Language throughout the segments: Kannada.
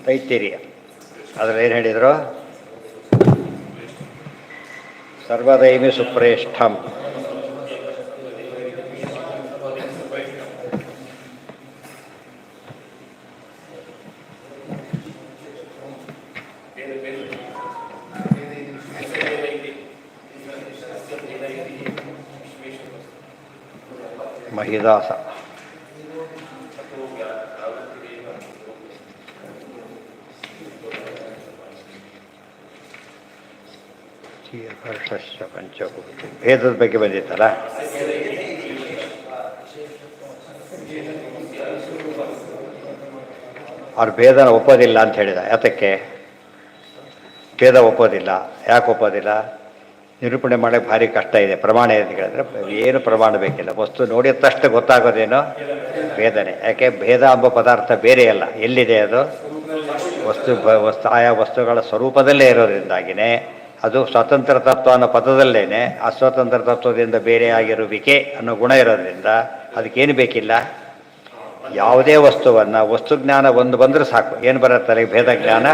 ತೈತ್ತಿರಿಯ ಅದರಲ್ಲಿ ಏನು ಹೇಳಿದರು? ಸರ್ವದೈಮಿ ಸುಪ್ರೇಷ್ಠಂ ಮಹಿದಾಸ ಪಂಚಭೂತ ಭೇದದ ಬಗ್ಗೆ ಬಂದಿತ್ತಲ್ಲ. ಅವ್ರು ಭೇದನ ಒಪ್ಪೋದಿಲ್ಲ ಅಂತ ಹೇಳಿದ. ಯಾತಕ್ಕೆ ಭೇದ ಒಪ್ಪೋದಿಲ್ಲ? ಯಾಕೆ ಒಪ್ಪೋದಿಲ್ಲ? ನಿರೂಪಣೆ ಮಾಡೋಕ್ಕೆ ಭಾರಿ ಕಷ್ಟ ಇದೆ. ಪ್ರಮಾಣ ಏನು ಕೇಳಿದ್ರೆ ಏನು ಪ್ರಮಾಣ ಬೇಕಿಲ್ಲ. ವಸ್ತು ನೋಡಿದ ತಕ್ಷಣ ಗೊತ್ತಾಗೋದೇನೋ ಭೇದನೆ. ಯಾಕೆ ಭೇದ ಎಂಬ ಪದಾರ್ಥ ಬೇರೆಯಲ್ಲ. ಎಲ್ಲಿದೆ ಅದು? ವಸ್ತು ಆಯಾ ವಸ್ತುಗಳ ಸ್ವರೂಪದಲ್ಲೇ ಇರೋದ್ರಿಂದಾಗಿಯೇ ಅದು ಸ್ವತಂತ್ರ ತತ್ವ ಅನ್ನೋ ಪದದಲ್ಲೇನೆ ಅಸ್ವತಂತ್ರ ತತ್ವದಿಂದ ಬೇರೆಯಾಗಿರುವಿಕೆ ಅನ್ನೋ ಗುಣ ಇರೋದ್ರಿಂದ ಅದಕ್ಕೇನು ಬೇಕಿಲ್ಲ. ಯಾವುದೇ ವಸ್ತುವನ್ನು ವಸ್ತುಜ್ಞಾನ ಒಂದು ಬಂದರೆ ಸಾಕು. ಏನು ಬರುತ್ತಲ್ಲ ಭೇದ ಜ್ಞಾನ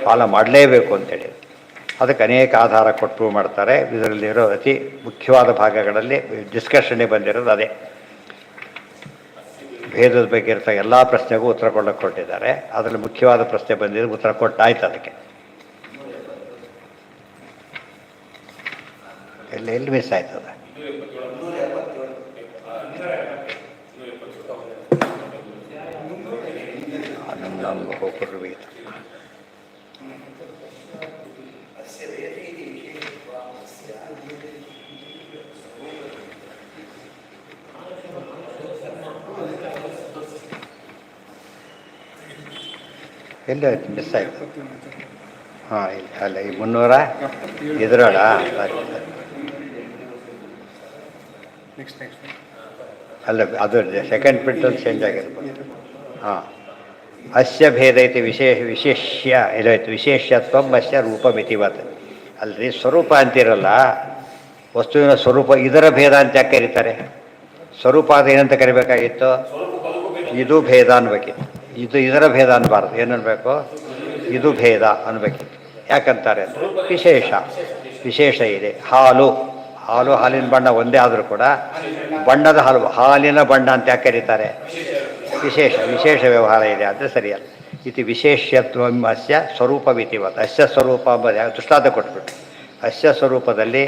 ಪಾಲ ಮಾಡಲೇಬೇಕು ಅಂತೇಳಿ ಅದಕ್ಕೆ ಅನೇಕ ಆಧಾರ ಕೊಟ್ಟು ಪ್ರೂವ್ ಮಾಡ್ತಾರೆ. ಇದರಲ್ಲಿರೋ ಅತಿ ಮುಖ್ಯವಾದ ಭಾಗಗಳಲ್ಲಿ ಡಿಸ್ಕಷನ್ನೇ ಬಂದಿರೋದು ಅದೇ. ಭೇದದ ಬಗ್ಗೆ ಇರ್ತ ಎಲ್ಲ ಪ್ರಶ್ನೆಗೂ ಉತ್ತರ ಕೊಡೋಕ್ಕೆ ಕೊಟ್ಟಿದ್ದಾರೆ. ಅದರಲ್ಲಿ ಮುಖ್ಯವಾದ ಪ್ರಶ್ನೆ ಬಂದಿದ್ದು ಉತ್ತರ ಕೊಟ್ಟಾಯ್ತು. ಅದಕ್ಕೆ ಎಲ್ಲಿ ಮಿಸ್ ಆಯ್ತದ? ನಮ್ಮ ಹೋಗ್ಬಿಡ್ರಿ. ಎಲ್ಲ ಮಿಸ್ ಆಯ್ತು. ಹಾಂ ಇಲ್ಲ ಅಲ್ಲ ಈ 300 ಇದ್ರೋಳ ಅಲ್ಲ ಅದು ಸೆಕೆಂಡ್ ಪ್ರಿಂಟಲ್ಲಿ ಚೇಂಜ್ ಆಗಿರ್ಬೋದು. ಹಾಂ ಅಸ್ಯ ಭೇದ ಐತಿ ವಿಶೇಷ್ಯ ಇದಾಯ್ತು. ವಿಶೇಷ್ಯತ್ವ ಅಸ್ಯ ರೂಪಮಿತಿವತ್. ಅಲ್ರಿ ಸ್ವರೂಪ ಅಂತಿರಲ್ಲ, ವಸ್ತುವಿನ ಸ್ವರೂಪ ಇದರ ಭೇದ ಅಂತ ಯಾಕೆ ಕರೀತಾರೆ? ಸ್ವರೂಪ ಅದು ಏನಂತ ಕರಿಬೇಕಾಗಿತ್ತು? ಇದು ಭೇದ ಅನ್ಬೇಕಿತ್ತು. ಇದರ ಭೇದ ಅನ್ನಬಾರ್ದು. ಏನು ಅನ್ಬೇಕು? ಇದು ಭೇದ ಅನ್ಬೇಕಿತ್ತು. ಯಾಕಂತಾರೆ ಅಂದರೆ ವಿಶೇಷ ಇದೆ. ಹಾಲಿನ ಬಣ್ಣ ಒಂದೇ ಆದರೂ ಕೂಡ ಬಣ್ಣದ ಹಾಲಿನ ಬಣ್ಣ ಅಂತ ಯಾಕೆ ಕರೀತಾರೆ? ವಿಶೇಷ ವ್ಯವಹಾರ ಇದೆ ಅಂದರೆ ಸರಿಯಲ್ಲ. ಇತಿ ವಿಶೇಷ್ಯತ್ವ ಅಸ್ಯ ಸ್ವರೂಪವಿತಿವತ್. ಅಸ್ಯ ಸ್ವರೂಪ ಎಂಬುದು ದೃಷ್ಟಾಂತ ಕೊಟ್ಬಿಟ್ಟು ಅಸ್ಯ ಸ್ವರೂಪದಲ್ಲಿ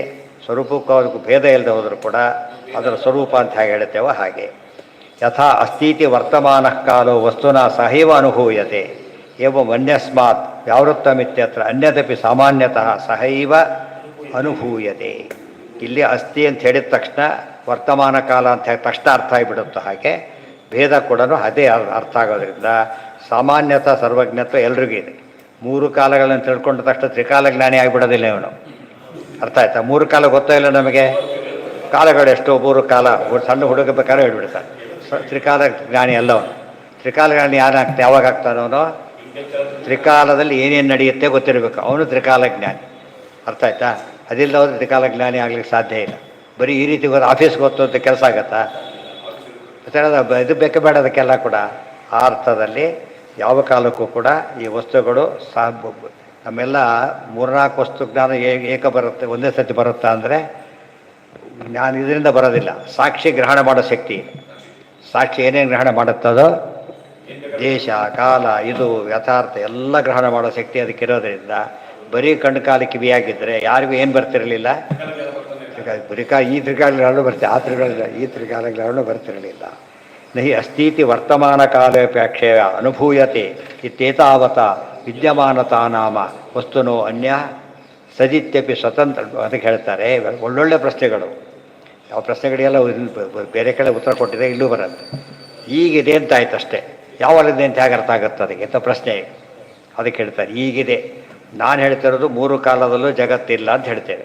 ಸ್ವರೂಪಕ್ಕೂ ಭೇದ ಇಲ್ಲದೆ ಹೋದರೂ ಕೂಡ ಅದರ ಸ್ವರೂಪ ಅಂತ ಹೇಗೆ ಹೇಳ್ತೇವೋ ಹಾಗೆ. ಯಥಾ ಅಸ್ತೀತಿ ವರ್ತಮಾನ ಕಾಲೋ ವಸ್ತುನ ಸಹೈವ ಅನುಭೂಯತೆ ಏವಂ ಅನ್ಯಸ್ಮಾತ್ ವ್ಯಾವೃತ್ತಮಿತ್ಯತ್ರ ಅನ್ಯದಪಿ ಸಾಮಾನ್ಯತಃ ಸಹೈವ ಅನುಭೂಯತೆ. ಇಲ್ಲಿ ಅಸ್ಥಿ ಅಂತ ಹೇಳಿದ ತಕ್ಷಣ ವರ್ತಮಾನ ಕಾಲ ಅಂತ ಹೇಳಿ ತಕ್ಷಣ ಅರ್ಥ ಆಗಿಬಿಡುತ್ತೋ ಹಾಗೆ ಭೇದ ಕೂಡ ಅದೇ ಅರ್ಥ ಆಗೋದ್ರಿಂದ ಸಾಮಾನ್ಯತಃ ಸರ್ವಜ್ಞತ್ವ ಎಲ್ರಿಗೂ ಇದೆ. 3 ಕಾಲಗಳನ್ನು ತಿಳ್ಕೊಂಡ ತಕ್ಷಣ ತ್ರಿಕಾಲ ಜ್ಞಾನಿ ಆಗಿಬಿಡೋದಿಲ್ಲ ಇವನು. ಅರ್ಥ ಆಯ್ತಾ? 3 ಕಾಲ ಗೊತ್ತೋ ಇಲ್ಲ ನಮಗೆ. ಕಾಲಗಳೆಷ್ಟು? 3 ಕಾಲ. ಸಣ್ಣ ಹುಡುಗ ಬೇಕಾದ್ರೆ ಹೇಳ್ಬಿಡ್ತಾನೆ. ತ್ರಿಕಾಲ ಜ್ಞಾನಿ ಅಲ್ಲವನು. ತ್ರಿಕಾಲ ಜ್ಞಾನಿ ಯಾವಾಗ ಆಗ್ತಾನವನು? ತ್ರಿಕಾಲದಲ್ಲಿ ಏನೇನು ನಡೆಯುತ್ತೆ ಗೊತ್ತಿರಬೇಕು. ಅವನು ತ್ರಿಕಾಲ ಜ್ಞಾನಿ. ಅರ್ಥ ಆಯ್ತಾ? ಅದಿಲ್ಲ ಹೋದ್ರೆ ತ್ರಿಕಾಲ ಜ್ಞಾನಿ ಆಗ್ಲಿಕ್ಕೆ ಸಾಧ್ಯ ಇಲ್ಲ. ಬರೀ ಈ ರೀತಿ ಆಫೀಸ್ಗೆ ಗೊತ್ತು ಅಂತ ಕೆಲಸ ಆಗತ್ತಾ? ಇದು ಬೇಕೆ ಬೇಡ ಅದಕ್ಕೆಲ್ಲ ಕೂಡ. ಆ ಅರ್ಥದಲ್ಲಿ ಯಾವ ಕಾಲಕ್ಕೂ ಕೂಡ ಈ ವಸ್ತುಗಳು ನಮ್ಮೆಲ್ಲ 3-4 ವಸ್ತು ಜ್ಞಾನ ಏಕ ಬರುತ್ತೆ, ಒಂದೇ ಸತಿ ಬರುತ್ತಾ ಅಂದರೆ ಜ್ಞಾನ ಇದರಿಂದ ಬರೋದಿಲ್ಲ. ಸಾಕ್ಷಿ ಗ್ರಹಣ ಮಾಡೋ ಶಕ್ತಿ. ಸಾಕ್ಷಿ ಏನೇನು ಗ್ರಹಣ ಮಾಡುತ್ತದೋ ದೇಶ ಕಾಲ ಇದು ಯಥಾರ್ಥ ಎಲ್ಲ ಗ್ರಹಣ ಮಾಡೋ ಶಕ್ತಿ ಅದಕ್ಕಿರೋದ್ರಿಂದ ಬರೀ ಕಣ್ಣು ಕಾಲು ಕಿವಿಯಾಗಿದ್ದರೆ ಯಾರಿಗೂ ಏನು ಬರ್ತಿರಲಿಲ್ಲ. ಈ ತ್ರಿಕಾಲಗಳನ್ನು ಬರ್ತೀವಿ, ಈ ತ್ರಿಕಾಲಗಳನ್ನು ಬರ್ತಿರಲಿಲ್ಲ. ನಹಿ ಅಸ್ತೀತಿ ವರ್ತಮಾನ ಕಾಲಾಪೇಕ್ಷೆಯ ಅನುಭೂಯತೆ ಇತ್ಯೇತಾವತ ವಿದ್ಯಮಾನತಾ ನಾಮ ವಸ್ತುನೋ ಅನ್ಯ ಸದಿತ್ಯಪಿ ಸ್ವತಂತ್ರ. ಅದಕ್ಕೆ ಹೇಳ್ತಾರೆ ಒಳ್ಳೊಳ್ಳೆ ಪ್ರಶ್ನೆಗಳು. ಯಾವ ಪ್ರಶ್ನೆಗಳಿಗೆಲ್ಲ ಬೇರೆ ಕಡೆ ಉತ್ತರ ಕೊಟ್ಟಿದೆ, ಇಲ್ಲೂ ಬರುತ್ತೆ. ಈಗಿದೆ ಅಂತ ಆಯ್ತು ಅಷ್ಟೇ. ಯಾವಾಗಲಿದೆ ಅಂತ ಹೇಗೆ ಅರ್ಥ ಆಗುತ್ತೆ ಅದಕ್ಕೆ ಅಂತ ಪ್ರಶ್ನೆ. ಅದಕ್ಕೆ ಹೇಳ್ತಾರೆ ಈಗಿದೆ. ನಾನು ಹೇಳ್ತಿರೋದು 3 ಕಾಲದಲ್ಲೂ ಜಗತ್ತಿಲ್ಲ ಅಂತ ಹೇಳ್ತೇವೆ.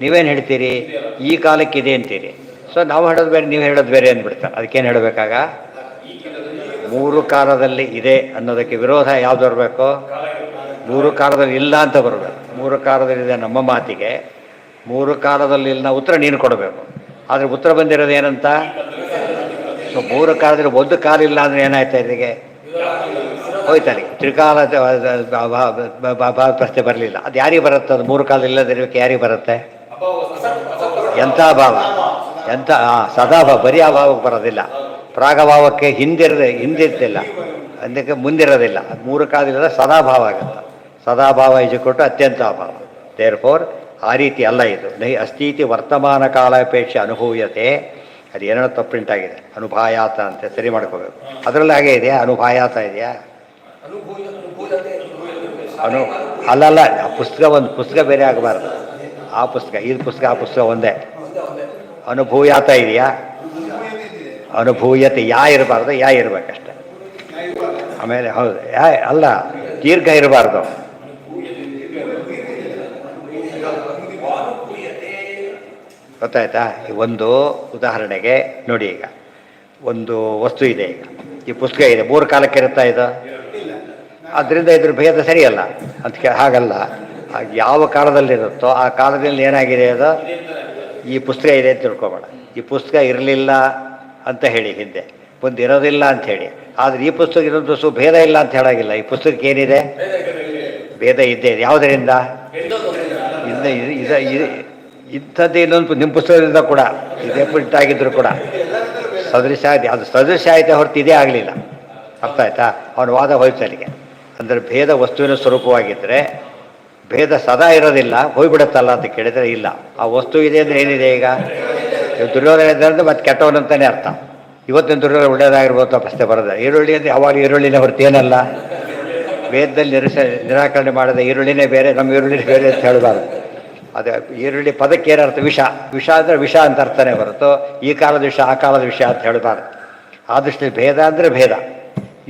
ನೀವೇನು ಹೇಳ್ತೀರಿ? ಈ ಕಾಲಕ್ಕಿದೆ ಅಂತೀರಿ. ಸೊ ನಾವು ಹೇಳೋದು ಬೇರೆ, ನೀವು ಹೇಳೋದು ಬೇರೆ ಅಂದ್ಬಿಡ್ತಾರೆ. ಅದಕ್ಕೇನು ಹೇಳಬೇಕಾಗ? 3 ಕಾಲದಲ್ಲಿ ಇದೆ ಅನ್ನೋದಕ್ಕೆ ವಿರೋಧ ಯಾವ್ದು ಬರಬೇಕು? 3 ಕಾಲದಲ್ಲಿ ಇಲ್ಲ ಅಂತ ಬರಬೇಕು. 3 ಕಾಲದಲ್ಲಿದೆ ನಮ್ಮ ಮಾತಿಗೆ 3 ಕಾಲದಲ್ಲಿ ಇಲ್ಲ ಉತ್ತರ ನೀನು ಕೊಡಬೇಕು. ಆದರೆ ಉತ್ತರ ಬಂದಿರೋದು ಏನಂತ? ಸೊ 3 ಕಾಲದಲ್ಲಿ 1 ಕಾಲ ಇಲ್ಲ ಅಂದರೆ ಏನಾಯ್ತಾ ಇದಕ್ಕೆ? ಹೋಯ್ತಾನೆ. ತ್ರಿಕಾಲ ಪ್ರಶ್ನೆ ಬರಲಿಲ್ಲ. ಅದು ಯಾರಿಗೆ ಬರುತ್ತೆ? ಅದು ಮೂರು ಕಾಲ ಇಲ್ಲದಿರೋಕ್ಕೆ ಯಾರಿಗೆ ಬರುತ್ತೆ? ಎಂಥ ಭಾವ, ಎಂಥ ಸದಾಭಾವ, ಬರೀ ಅಭಾವಕ್ಕೆ ಬರೋದಿಲ್ಲ. ಪ್ರಾಗಭಾವಕ್ಕೆ ಹಿಂದಿರ್ತಿಲ್ಲ, ಅದಕ್ಕೆ ಮುಂದಿರೋದಿಲ್ಲ. ಅದು ಮೂರು ಕಾಲದಿಂದ ಸದಾಭಾವ ಆಗುತ್ತೆ. ಸದಾಭಾವ ಕೊಟ್ಟು ಅತ್ಯಂತ ಅಭಾವ. ದೇರ್ ಫೋರ್ ಆ ರೀತಿ ಅಲ್ಲ ಇದು. ನೈ ಅಸ್ತೀತಿ ವರ್ತಮಾನ ಕಾಲಾಪೇಕ್ಷೆ ಅನುಭೂಯತೆ. ಅದು ಏನೋ ತಪ್ಪು ಪ್ರಿಂಟ್ ಆಗಿದೆ, ಅನುಭಾಯಾತ ಅಂತ ಸರಿ ಮಾಡ್ಕೋಬೇಕು. ಅದರಲ್ಲಿ ಹಾಗೆ ಇದೆಯಾ? ಅನುಭಾಯಾತ ಇದೆಯಾ? ಅಲ್ಲಲ್ಲ, ಆ ಪುಸ್ತಕ ಒಂದು ಪುಸ್ತಕ ಬೇರೆ ಆಗಬಾರ್ದು. ಆ ಪುಸ್ತಕ ಇದು ಪುಸ್ತಕ, ಆ ಪುಸ್ತಕ ಒಂದೇ. ಅನುಭೂಯಾತ ಇದೆಯಾ? ಅನುಭೂಯತೆ ಯಾ ಇರಬಾರ್ದು, ಯಾ ಇರಬೇಕಷ್ಟೆ. ಆಮೇಲೆ ಹೌದು, ಯಾ ಅಲ್ಲ, ದೀರ್ಘ ಇರಬಾರ್ದು. ಗೊತ್ತಾಯ್ತಾ? ಒಂದು ಉದಾಹರಣೆಗೆ ನೋಡಿ, ಈಗ ಒಂದು ವಸ್ತು ಇದೆ, ಈಗ ಈ ಪುಸ್ತಕ ಇದೆ, ಮೂರು ಕಾಲಕ್ಕೆ ಇರುತ್ತಾ ಇದು? ಅದರಿಂದ ಇದ್ರ ಭೇದ ಸರಿಯಲ್ಲ ಅದಕ್ಕೆ. ಹಾಗಲ್ಲ, ಯಾವ ಕಾಲದಲ್ಲಿರುತ್ತೋ ಆ ಕಾಲದಲ್ಲಿ ಏನಾಗಿದೆ ಅದು ಈ ಪುಸ್ತಕ ಇದೆ ಅಂತ ತಿಳ್ಕೊಬೇಡ. ಈ ಪುಸ್ತಕ ಇರಲಿಲ್ಲ ಅಂತ ಹೇಳಿ ಹಿಂದೆ, ಒಂದು ಇರೋದಿಲ್ಲ ಅಂತ ಹೇಳಿ. ಆದರೆ ಈ ಪುಸ್ತಕ ಇರೋದು ಭೇದ ಇಲ್ಲ ಅಂತ ಹೇಳಾಗಿಲ್ಲ. ಈ ಪುಸ್ತಕಕ್ಕೆ ಏನಿದೆ? ಭೇದ ಇದ್ದೇ ಇದೆ. ಯಾವುದರಿಂದ? ಇಂಥದ್ದು ಇನ್ನೊಂದು ನಿಮ್ಮ ಪುಸ್ತಕದಿಂದ ಕೂಡ ಇದೇ ಪ್ರಿಂಟ್ ಆಗಿದ್ರು ಕೂಡ ಸದೃಶ ಇದೆ. ಅದು ಸದೃಶ ಆಯಿತೆ ಹೊರತು ಇದೇ ಆಗಲಿಲ್ಲ. ಅರ್ಥ ಆಯ್ತಾ? ಅವನ ವಾದ ಹೋಯ್ತಲ್ಲಿಗೆ. ಅಂದರೆ ಭೇದ ವಸ್ತುವಿನ ಸ್ವರೂಪವಾಗಿದ್ದರೆ ಭೇದ ಸದಾ ಇರೋದಿಲ್ಲ, ಹೋಗ್ಬಿಡುತ್ತಲ್ಲ ಅಂತ ಕೇಳಿದರೆ ಇಲ್ಲ. ಆ ವಸ್ತು ಇದೆ ಅಂದರೆ ಏನಿದೆ? ಈಗ ದುರ್ಯೋಧನ ಇದೆ ಅಂದರೆ ಮತ್ತೆ ಕೆಟ್ಟವನಂತಲೇ ಅರ್ಥ. ಇವತ್ತಿನ ದುರ್ಯೋಧನ ಒಳ್ಳೆಯದಾಗಿರ್ಬೋದು ಪ್ರಶ್ನೆ ಬರೋದ. ಈರುಳ್ಳಿ ಅಂದರೆ ಯಾವಾಗ ಈರುಳ್ಳಿನೇ ಹೊರತು ಏನಲ್ಲ. ವೇದದಲ್ಲಿ ನಿರಾಕರಣೆ ಮಾಡಿದ ಈರುಳ್ಳಿನೇ ಬೇರೆ, ನಮ್ಮ ಈರುಳ್ಳಿನೇ ಬೇರೆ ಅಂತ ಹೇಳಬಾರ್ದು. ಅದೇ ಈರುಳ್ಳಿ ಪದಕ್ಕೆ ಏನರ್ಥ? ವಿಷ. ವಿಷ ಅಂದರೆ ವಿಷ ಅಂತ ಅರ್ಥನೇ ಬರುತ್ತೋ, ಈ ಕಾಲದ ವಿಷ ಆ ಕಾಲದ ವಿಷ ಅಂತ ಹೇಳಬಾರ್ದು. ಆ ದೃಷ್ಟಿಯಲ್ಲಿ ಭೇದ ಅಂದರೆ ಭೇದ.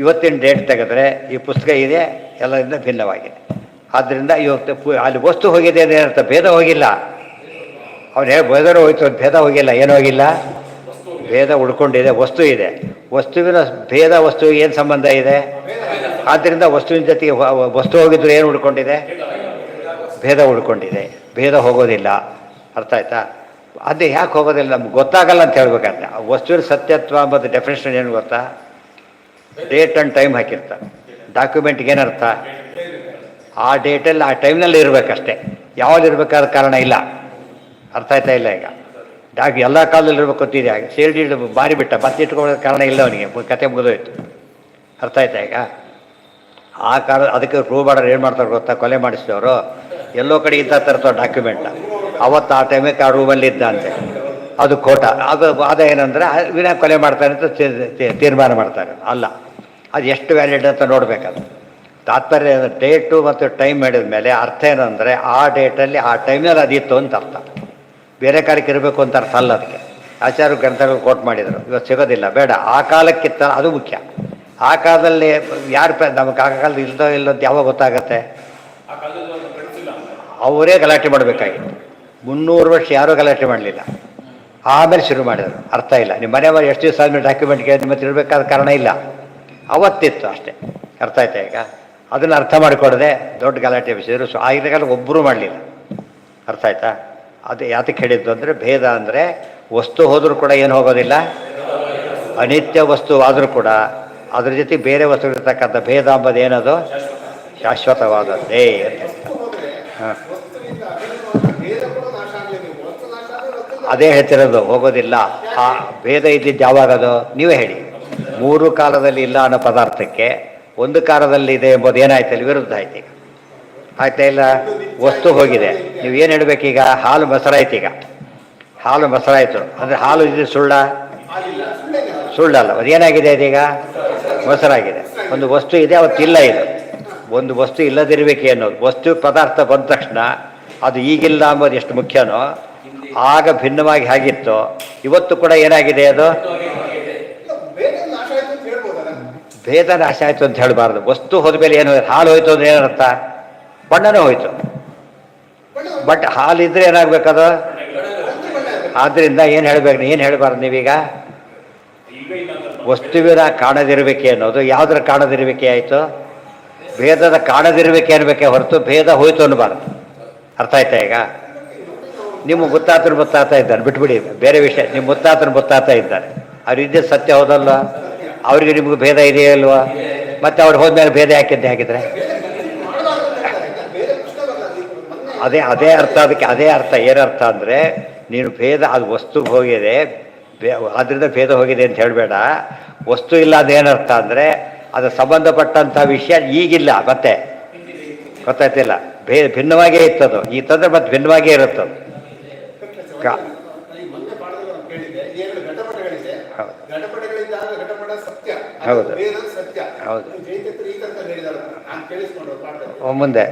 ಇವತ್ತಿನ ಡೇಟ್ ತೆಗೆದ್ರೆ ಈ ಪುಸ್ತಕ ಇದೆ, ಎಲ್ಲರಿಂದ ಭಿನ್ನವಾಗಿದೆ. ಆದ್ದರಿಂದ ಇವತ್ತು ಅಲ್ಲಿ ವಸ್ತು ಹೋಗಿದೆ ಅಂದರೆ ಏನರ್ಥ? ಭೇದ ಹೋಗಿಲ್ಲ. ಅವನು ಭೇದನೂ ಹೋಯ್ತು, ಭೇದ ಹೋಗಿಲ್ಲ. ಏನು ಹೋಗಿಲ್ಲ? ಭೇದ ಉಳ್ಕೊಂಡಿದೆ, ವಸ್ತು ಇದೆ. ವಸ್ತುವಿನ ಭೇದ ವಸ್ತುವಿಗೆ ಏನು ಸಂಬಂಧ ಇದೆ? ಆದ್ದರಿಂದ ವಸ್ತುವಿನ ಜೊತೆಗೆ ವಸ್ತು ಹೋಗಿದ್ರು ಏನು ಉಳ್ಕೊಂಡಿದೆ? ಭೇದ ಉಳ್ಕೊಂಡಿದೆ. ಭೇದ ಹೋಗೋದಿಲ್ಲ. ಅರ್ಥ ಆಯ್ತಾ? ಅದೇ ಯಾಕೆ ಹೋಗೋದಿಲ್ಲ ನಮ್ಗೆ ಗೊತ್ತಾಗಲ್ಲ ಅಂತ ಹೇಳ್ಬೇಕಂತ. ವಸ್ತುವಿನ ಸತ್ಯತ್ವ ಎಂಬುದು ಡೆಫಿನೇಷನ್ ಏನು ಗೊತ್ತಾ? ಡೇಟ್ ಆ್ಯಂಡ್ ಟೈಮ್ ಹಾಕಿರ್ತಾರೆ. ಡಾಕ್ಯುಮೆಂಟ್ಗೆ ಏನರ್ಥ? ಆ ಡೇಟಲ್ಲಿ ಆ ಟೈಮ್ನಲ್ಲಿ ಇರಬೇಕಷ್ಟೇ, ಯಾವಾಗ ಇರಬೇಕಾದ ಕಾರಣ ಇಲ್ಲ. ಅರ್ಥ ಆಯ್ತಾ? ಇಲ್ಲ. ಈಗ ಎಲ್ಲ ಕಾಲದಲ್ಲಿ ಇರಬೇಕು ಗೊತ್ತಿದೆ. ಸೇಲ್ಡಿ ಬಾರಿ ಬಿಟ್ಟ ಮತ್ತೆ ಇಟ್ಕೊಳ್ಳೋಕೆ ಕಾರಣ ಇಲ್ಲ ಅವನಿಗೆ, ಕತೆ ಮುಗಿದೋಯ್ತು. ಅರ್ಥ ಆಯ್ತಾ? ಈಗ ಆ ಕಾಲ ಅದಕ್ಕೆ ಪ್ರೂವ್ ಮಾಡೋರು ಏನು ಮಾಡ್ತಾರೆ ಗೊತ್ತಾ? ಕೊಲೆ ಮಾಡಿಸಿದವರು ಎಲ್ಲೋ ಕಡೆ ಇಂಥ ತರ್ತಾವ ಡಾಕ್ಯುಮೆಂಟ. ಅವತ್ತು ಆ ಟೈಮಿಗೆ ಆ ರೂಮಲ್ಲಿ ಇದ್ದ ಅಂತೆ, ಅದು ಖೋಟ. ಅದು ಏನಂದರೆ ವಿನ ಕೊಲೆ ಮಾಡ್ತಾರೆ ಅಂತ ತೀರ್ಮಾನ ಮಾಡ್ತಾರೆ. ಅಲ್ಲ, ಅದು ಎಷ್ಟು ವ್ಯಾಲಿಡ್ ಅಂತ ನೋಡಬೇಕದು. ತಾತ್ಪರ್ಯ ಡೇಟು ಮತ್ತು ಟೈಮ್ ಮಾಡಿದ ಮೇಲೆ ಅರ್ಥ ಏನಂದರೆ ಆ ಡೇಟಲ್ಲಿ ಆ ಟೈಮ್ನಲ್ಲಿ ಅದಿತ್ತು ಅಂತ ಅರ್ಥ. ಬೇರೆ ಕಾಲಕ್ಕೆ ಇರಬೇಕು ಅಂತ ಅರ್ಥ ಅಲ್ಲ. ಅದಕ್ಕೆ ಆಚಾರ್ಯ ಗ್ರಂಥಗಳು ಕೋಟ್ ಮಾಡಿದರು. ಇವತ್ತು ಸಿಗೋದಿಲ್ಲ, ಬೇಡ. ಆ ಕಾಲಕ್ಕಿತ್ತ ಅದು ಮುಖ್ಯ. ಆ ಕಾಲದಲ್ಲಿ ಯಾರು ನಮಗೆ ಆ ಕಾಲದಲ್ಲಿ ಇಲ್ಲೋ ಅಂತ ಯಾವಾಗ ಗೊತ್ತಾಗತ್ತೆ? ಅವರೇ ಗಲಾಟೆ ಮಾಡಬೇಕಾಗಿತ್ತು. 300 ವರ್ಷ ಯಾರೂ ಗಲಾಟೆ ಮಾಡಲಿಲ್ಲ, ಆಮೇಲೆ ಶುರು ಮಾಡಿದರು. ಅರ್ಥ ಇಲ್ಲ. ನಿಮ್ಮ ಮನೆಯವರು ಎಷ್ಟು ದಿವಸ ಆದಮೇಲೆ ಡಾಕ್ಯುಮೆಂಟ್ ಕೇಳಿ ಮತ್ತೆ ಇರಬೇಕಾದ ಕಾರಣ ಇಲ್ಲ, ಅವತ್ತಿತ್ತು ಅಷ್ಟೇ. ಅರ್ಥ ಆಯ್ತಾ? ಈಗ ಅದನ್ನು ಅರ್ಥ ಮಾಡಿಕೊಡದೆ ದೊಡ್ಡ ಗಲಾಟೆ ಬಿಸಿದ್ರು. ಆಗಿನ ಕಾಲ ಒಬ್ಬರೂ ಮಾಡಲಿಲ್ಲ. ಅರ್ಥ ಆಯ್ತಾ? ಅದು ಯಾತಕ್ಕೆ ಹೇಳಿದ್ದು ಅಂದರೆ ಭೇದ ಅಂದರೆ ವಸ್ತು ಹೋದರೂ ಕೂಡ ಏನು ಹೋಗೋದಿಲ್ಲ, ಅನಿತ್ಯ ವಸ್ತು ಆದರೂ ಕೂಡ ಅದ್ರ ಜೊತೆ ಬೇರೆ ವಸ್ತು ಇರ್ತಕ್ಕಂಥ ಭೇದ ಅಂಬದು ಏನದು? ಶಾಶ್ವತವಾದದ್ದೇ ಅಂತ. ಹಾಂ, ಅದೇ ಹೇಳ್ತಿರೋದು, ಹೋಗೋದಿಲ್ಲ. ಆ ಭೇದ ಇದ್ದಿದ್ದು ಯಾವಾಗದು? ನೀವೇ ಹೇಳಿ. 3 ಕಾಲದಲ್ಲಿ ಇಲ್ಲ ಅನ್ನೋ ಪದಾರ್ಥಕ್ಕೆ ಒಂದು ಕಾಲದಲ್ಲಿ ಇದೆ ಎಂಬುದು ಏನಾಯ್ತು? ಅಲ್ಲಿ ವಿರುದ್ಧ ಆಯ್ತು. ಈಗ ಆಯ್ತಾ? ಇಲ್ಲ, ವಸ್ತು ಹೋಗಿದೆ. ನೀವು ಏನು ಹೇಳಬೇಕೀಗ? ಹಾಲು ಮೊಸರಾಯ್ತು. ಈಗ ಹಾಲು ಮೊಸರಾಯಿತು ಅಂದರೆ ಹಾಲು ಇದು ಸುಳ್ಳಲ್ಲ. ಅದು ಏನಾಗಿದೆ? ಅದೀಗ ಮೊಸರಾಗಿದೆ. ಒಂದು ವಸ್ತು ಇದೆ, ಅವತ್ತಿಲ್ಲ. ಇದು ಒಂದು ವಸ್ತು ಇಲ್ಲದಿರಬೇಕೆ ಅನ್ನೋದು. ವಸ್ತು ಪದಾರ್ಥ ಬಂದ ತಕ್ಷಣ ಅದು ಈಗಿಲ್ಲ ಅಂಬೋದು ಎಷ್ಟು ಮುಖ್ಯನೋ, ಆಗ ಭಿನ್ನವಾಗಿ ಆಗಿತ್ತು. ಇವತ್ತು ಕೂಡ ಏನಾಗಿದೆ? ಅದು ಭೇದ ನಾಶ ಆಯಿತು ಅಂತ ಹೇಳಬಾರ್ದು. ವಸ್ತು ಹೋದ ಮೇಲೆ ಏನು? ಹಾಲು ಹೋಯ್ತು ಅಂದರೆ ಏನರ್ಥ? ಬಣ್ಣನೂ ಹೋಯ್ತು. ಬಟ್ ಹಾಲಿದ್ರೆ ಏನಾಗಬೇಕದು? ಆದ್ದರಿಂದ ಏನು ಹೇಳಬೇಕು? ಏನು ಹೇಳಬಾರ್ದು ನೀವೀಗ? ವಸ್ತುವಿನ ಕಾಣದಿರಬೇಕೆ ಅನ್ನೋದು ಯಾವುದರ ಕಾಣದಿರಬೇಕೆ ಆಯಿತು? ಭೇದದ ಕಾಣದಿರಬೇಕೆ ಅನ್ಬೇಕೆ ಹೊರತು ಭೇದ ಹೋಯ್ತು ಅನ್ನಬಾರ್ದು. ಅರ್ಥ ಆಯ್ತಾ? ಈಗ ನಿಮ್ಮ ಮುತ್ತಾತನ ಇದ್ದಾರೆ, ಬಿಟ್ಬಿಡಿ, ಬೇರೆ ವಿಷಯ. ನಿಮ್ಮ ಮುತ್ತಾತನ ಇದ್ದಾರೆ, ಅವ್ರು ಇದ್ದೇ ಸತ್ಯ, ಹೌದಲ್ಲ? ಅವರಿಗೆ ನಿಮ್ಗೆ ಭೇದ ಇದೆಯಾ ಇಲ್ವಾ? ಮತ್ತೆ ಅವ್ರು ಹೋದ್ಮೇಲೆ ಭೇದ ಹಾಕಿದ್ದೆ ಹಾಕಿದ್ರೆ ಅದೇ ಅರ್ಥ. ಅದಕ್ಕೆ ಅದೇ ಅರ್ಥ. ಏನರ್ಥ ಅಂದರೆ ನೀನು ಭೇದ ಅದು ವಸ್ತು ಹೋಗಿದೆ, ಅದರಿಂದ ಭೇದ ಹೋಗಿದೆ ಅಂತ ಹೇಳಬೇಡ. ವಸ್ತು ಇಲ್ಲ ಅದೇನರ್ಥ ಅಂದರೆ ಅದು ಸಂಬಂಧಪಟ್ಟಂಥ ವಿಷಯ ಈಗಿಲ್ಲ, ಮತ್ತೆ ಗೊತ್ತಾಯ್ತಿಲ್ಲ. ಭಿನ್ನವಾಗೇ ಇತ್ತದು, ಈ ತಂದ್ರೆ ಮತ್ತೆ ಭಿನ್ನವಾಗೇ ಇರುತ್ತದು. ಹೌದು ಹೌದು ಮುಂದೆ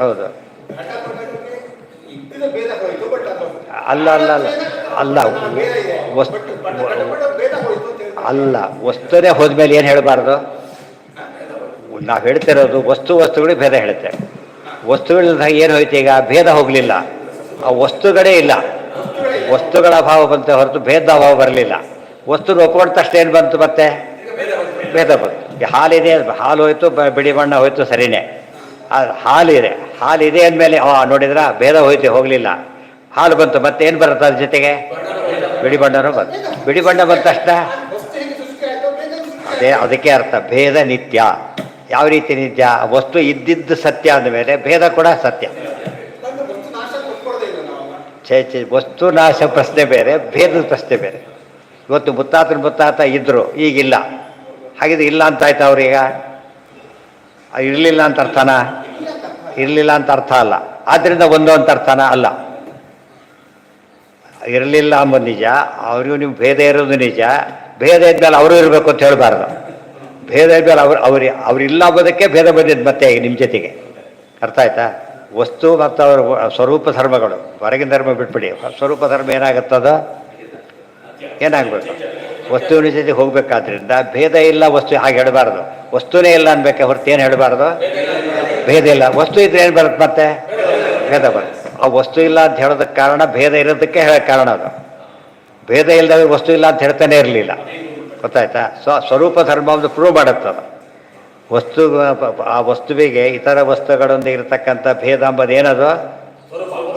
ಹೌದು. ಅಲ್ಲ ಅಲ್ಲ ಅಲ್ಲ ಅಲ್ಲ ಅಲ್ಲ ವಸ್ತುನೇ ಹೋದ್ಮೇಲೆ ಏನು ಹೇಳಬಾರ್ದು. ನಾವು ಹೇಳ್ತಿರೋದು ವಸ್ತುಗಳಿಗೆ ಭೇದ ಹೇಳ್ತೇವೆ. ವಸ್ತುಗಳಿಂದ ಏನು ಹೋಯ್ತು, ಈಗ ಭೇದ ಹೋಗಲಿಲ್ಲ, ಆ ವಸ್ತುಗಳೇ ಇಲ್ಲ, ವಸ್ತುಗಳ ಅಭಾವ ಬಂತೆ ಹೊರತು ಭೇದ ಅಭಾವ ಬರಲಿಲ್ಲ. ವಸ್ತುನ ಒಪ್ಕೊಂಡ ತಕ್ಷಣ ಏನು ಬಂತು, ಮತ್ತೆ ಭೇದ ಬಂತು. ಹಾಲಿದೆ, ಹಾಲು ಹೋಯ್ತು, ಬಿಳಿ ಬಣ್ಣ ಹೋಯ್ತು, ಸರಿನೇ. ಹಾಲಿದೆ ಅಂದಮೇಲೆ ನೋಡಿದ್ರ ಭೇದ ಹೋಯ್ತು, ಹೋಗಲಿಲ್ಲ. ಹಾಲು ಬಂತು, ಮತ್ತೆ ಏನು ಬರುತ್ತೆ ಅದ್ರ ಜೊತೆಗೆ? ಬಿಳಿ ಬಣ್ಣನೂ ಬಂತು. ಬಿಳಿ ಬಣ್ಣ ಬಂದ ತಕ್ಷಣ ಅದಕ್ಕೆ ಅರ್ಥ ಭೇದ ನಿತ್ಯ. ಯಾವ ರೀತಿ ನಿತ್ಯ? ವಸ್ತು ಇದ್ದಿದ್ದು ಸತ್ಯ ಅಂದಮೇಲೆ ಭೇದ ಕೂಡ ಸತ್ಯ. ವಸ್ತು ನಾಶ ಪ್ರಶ್ನೆ ಬೇರೆ, ಭೇದದ ಪ್ರಶ್ನೆ ಬೇರೆ. ಇವತ್ತು ಮುತ್ತಾತ ಇದ್ರು, ಈಗಿಲ್ಲ. ಹಾಗಿದ್ರೆ ಇಲ್ಲ ಅಂತ ಆಯ್ತು ಅವ್ರೀಗ? ಇರಲಿಲ್ಲ ಅಂತ ಅರ್ಥನಾ? ಇರಲಿಲ್ಲ ಅಂತ ಅರ್ಥ ಅಲ್ಲ. ಆದ್ದರಿಂದ ಒಂದು ಅಂತ ಅರ್ಥನ ಅಲ್ಲ. ಇರಲಿಲ್ಲ ಅಂಬೋದು ನಿಜ, ಅವ್ರಿಗೂ ನಿಮ್ಮ ಭೇದ ಇರೋದು ನಿಜ. ಭೇದ ಇದ್ಮೇಲೆ ಅವರು ಇರಬೇಕು ಅಂತ ಹೇಳಬಾರ್ದು. ಭೇದ ಇದ್ಮೇಲೆ ಅವ್ರಿಲ್ಲ ಅಂಬೋದಕ್ಕೆ ಭೇದ ಬಂದಿದ್ದು ಮತ್ತೆ ನಿಮ್ಮ ಜೊತೆಗೆ. ಅರ್ಥ ಆಯ್ತಾ? ವಸ್ತು ಮತ್ತು ಅವರ ಸ್ವರೂಪ ಧರ್ಮಗಳು, ಹೊರಗಿನ ಧರ್ಮ ಬಿಟ್ಬಿಡಿ. ಸ್ವರೂಪ ಧರ್ಮ ಏನಾಗುತ್ತದ? ಏನಾಗಬೇಕು? ವಸ್ತುವಿನ ಜೊತೆಗೆ ಹೋಗ್ಬೇಕಾದ್ರಿಂದ ಭೇದ ಇಲ್ಲ ವಸ್ತು ಹಾಗೆ ಹೇಳಬಾರ್ದು. ವಸ್ತುನೇ ಇಲ್ಲ ಅನ್ಬೇಕೆ ಹೊರತು ಏನು ಹೇಳಬಾರ್ದು? ಭೇದ ಇಲ್ಲ. ವಸ್ತು ಇದ್ರೆ ಏನು ಬರುತ್ತೆ ಮತ್ತೆ? ಭೇದ ಬರುತ್ತೆ. ಆ ವಸ್ತು ಇಲ್ಲ ಅಂತ ಹೇಳೋದಕ್ಕೆ ಕಾರಣ ಭೇದ ಇರೋದಕ್ಕೆ ಹೇಳೋಕ್ಕೆ ಕಾರಣ ಅದು. ಭೇದ ಇಲ್ಲದಾಗ ವಸ್ತು ಇಲ್ಲ ಅಂತ ಹೇಳ್ತಾನೆ ಇರಲಿಲ್ಲ. ಗೊತ್ತಾಯ್ತಾ? ಸ್ವರೂಪ ಧರ್ಮ ಒಂದು ಪ್ರೂವ್ ಮಾಡುತ್ತದು. ಆ ವಸ್ತುವಿಗೆ ಇತರ ವಸ್ತುಗಳೊಂದಿಗೆ ಇರತಕ್ಕಂಥ ಭೇದ ಅಂಬದು ಏನದು?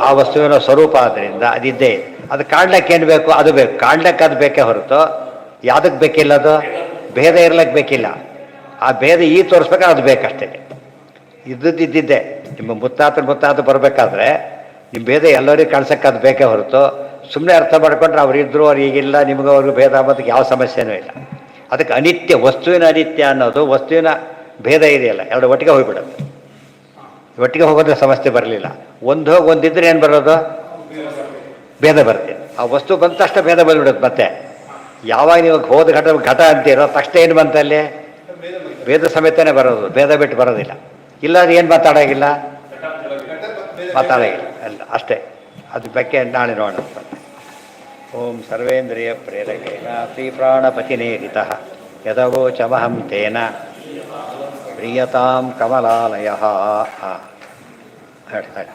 ಆ ವಸ್ತುವಿನ ಸ್ವರೂಪ. ಆದ್ದರಿಂದ ಅದಿದ್ದೇ. ಅದು ಕಾಣ್ಲಿಕ್ಕೆ ಏನು ಬೇಕು? ಅದು ಬೇಕು. ಕಾಣ್ಲಿಕ್ಕೆ ಅದು ಬೇಕೇ ಹೊರತು ಯಾವುದಕ್ಕೆ ಬೇಕಿಲ್ಲ? ಅದು ಭೇದ ಇರ್ಲಿಕ್ಕೆ ಬೇಕಿಲ್ಲ. ಆ ಭೇದ ತೋರಿಸ್ಬೇಕಾದ್ರೆ ಅದು ಬೇಕಷ್ಟೇ. ಇದ್ದಿದ್ದೆ. ನಿಮ್ಮ ಮುತ್ತಾತ ಬರಬೇಕಾದ್ರೆ ನಿಮ್ಮ ಭೇದ ಎಲ್ಲರಿಗೂ ಕಾಣಿಸೋಕ್ಕೆ ಅದು ಬೇಕೇ ಹೊರತು ಸುಮ್ಮನೆ ಅರ್ಥ ಮಾಡ್ಕೊಂಡ್ರೆ ಅವ್ರಿದ್ರು ಅವ್ರು ಈಗಿಲ್ಲ, ನಿಮಗೂ ಅವ್ರಿಗೂ ಭೇದ ಅಂಬೋದಕ್ಕೆ ಯಾವ ಸಮಸ್ಯೆನೂ ಇಲ್ಲ. ಅದಕ್ಕೆ ಅನಿತ್ಯ, ವಸ್ತುವಿನ ಅನಿತ್ಯ ಅನ್ನೋದು ವಸ್ತುವಿನ ಭೇದ ಇದೆಯಲ್ಲ, ಎರಡು ಒಟ್ಟಿಗೆ ಹೋಗಿಬಿಡುತ್ತೆ. ಒಟ್ಟಿಗೆ ಹೋಗೋದ್ರೆ ಸಮಸ್ಯೆ ಬರಲಿಲ್ಲ. ಒಂದಿದ್ರೆ ಏನು ಬರೋದು? ಭೇದ ಬರುತ್ತೆ. ಆ ವಸ್ತು ಬಂದ ತಕ್ಷಣ ಭೇದ ಬಂದ್ಬಿಡುತ್ತೆ. ಮತ್ತೆ ಯಾವಾಗ ನೀವು ಹೋದ ಘಟ ಅಂತೀರೋ ತಕ್ಷಣ ಏನು ಬಂತಲ್ಲಿ? ಭೇದ ಸಮೇತನೇ ಬರೋದು, ಭೇದ ಬಿಟ್ಟು ಬರೋದಿಲ್ಲ. ಇಲ್ಲಾಂದ್ರೆ ಏನು ಮಾತಾಡೋಂಗಿಲ್ಲ ಅಲ್ಲ ಅಷ್ಟೇ. ಅದ್ರ ಬಗ್ಗೆ ನಾಳೆ ನೋಡೋಣ. ಓಂ ಸರ್ವೇಂದ್ರಿಯ ಪ್ರೇರಕೇಣ ಶ್ರೀ ಪ್ರಾಣಪತಿನೇರಿತಃ ಯದವೋಚಮಹಂ ತೇನ ಪ್ರಿಯತಾಂ ಕಮಲಾಲಯ. ಹೇಳ್ತಾಳೆ